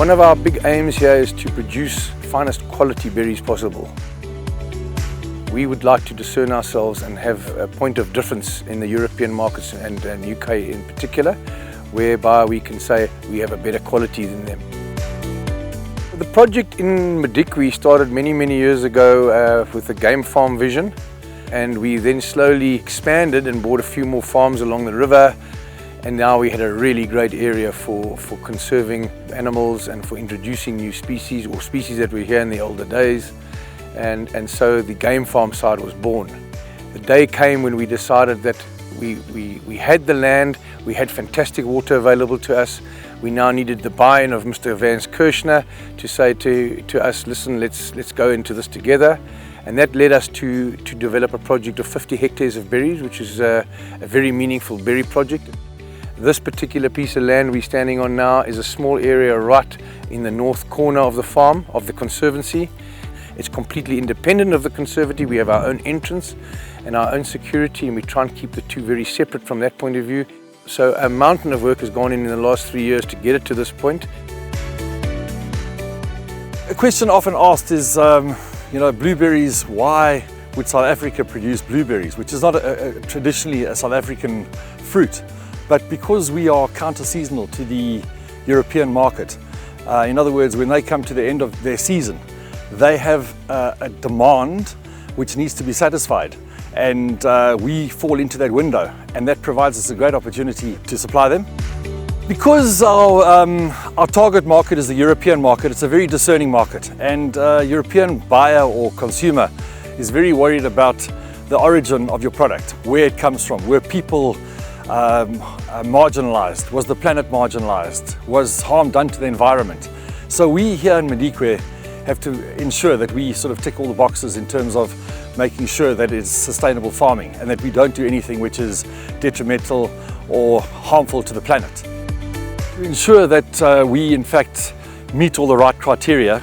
One of our big aims here is to produce finest quality berries possible. We would like to discern ourselves and have a point of difference in the European markets and UK in particular, whereby we can say we have a better quality than them. The project in Madikwe started many years ago with a game farm vision, and we then slowly expanded and bought a few more farms along the river, and now we had a really great area for conserving animals and for introducing new species or species that were here in the older days. And so the game farm side was born. The day came when we decided that we had the land, we had fantastic water available to us. We now needed the buy-in of Mr. Vance Kirshner to say to us, listen, let's go into this together. And that led us to develop a project of 50 hectares of berries, which is a very meaningful berry project. This particular piece of land we're standing on now is a small area right in the north corner of the farm, of the conservancy. It's completely independent of the conservancy. We have our own entrance and our own security, and we try and keep the two very separate from that point of view. So a mountain of work has gone in the last 3 years to get it to this point. A question often asked is, blueberries, why would South Africa produce blueberries, which is not traditionally a South African fruit, but because we are counter-seasonal to the European market. In other words, when they come to the end of their season, they have a demand which needs to be satisfied, and we fall into that window, and that provides us a great opportunity to supply them. Because our target market is the European market, it's a very discerning market, and a European buyer or consumer is very worried about the origin of your product, where it comes from, were people marginalized, was the planet marginalized, was harm done to the environment. So we here in Madikwe have to ensure that we sort of tick all the boxes in terms of making sure that it's sustainable farming and that we don't do anything which is detrimental or harmful to the planet. To ensure that we in fact meet all the right criteria,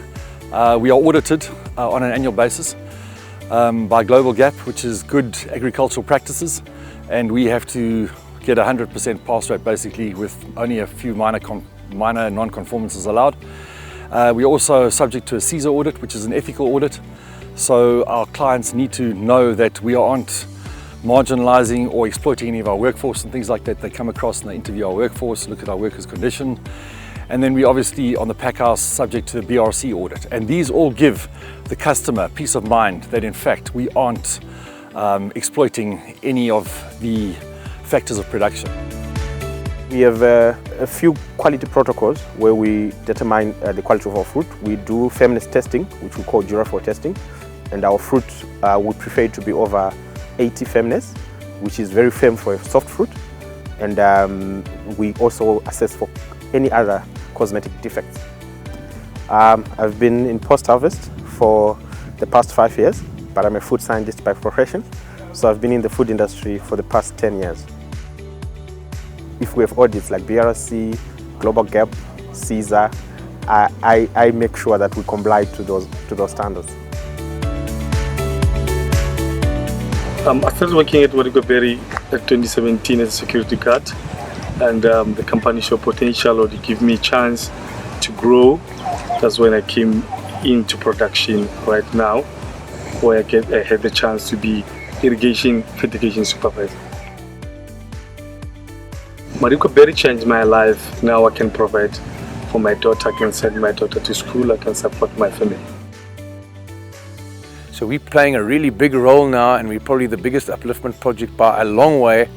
we are audited on an annual basis by Global Gap, which is good agricultural practices, and we have to get 100% pass rate basically, with only a few minor non-conformances allowed. We're also subject to a CSA audit, which is an ethical audit. So our clients need to know that we aren't marginalizing or exploiting any of our workforce and things like that. They come across and they interview our workforce, look at our workers' condition. And then we obviously on the pack house subject to the BRC audit. And these all give the customer peace of mind that in fact we aren't exploiting any of the factors of production. We have a few quality protocols where we determine the quality of our fruit. We do firmness testing, which we call Duraflow testing, and our fruit we prefer to be over 80 firmness, which is very firm for a soft fruit. And we also assess for any other cosmetic defects. I've been in post-harvest for the past 5 years, but I'm a food scientist by profession, so I've been in the food industry for the past 10 years. If we have audits like BRC, Global Gap, CSA, I make sure that we comply to those standards. I started working at Madikwe Berry at 2017 as a security guard, and the company showed potential, or they give me a chance to grow. That's when I came into production right now, where I had the chance to be irrigation fertigation supervisor. Madikwe Berry changed my life. Now I can provide for my daughter, I can send my daughter to school, I can support my family. So we're playing a really big role now, and we're probably the biggest upliftment project by a long way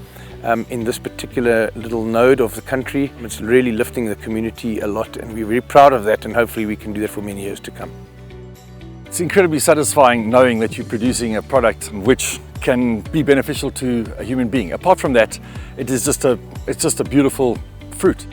in this particular little node of the country. It's really lifting the community a lot, and we're very proud of that, and hopefully we can do that for many years to come. It's incredibly satisfying knowing that you're producing a product which can be beneficial to a human being. Apart from that, it's just a beautiful fruit.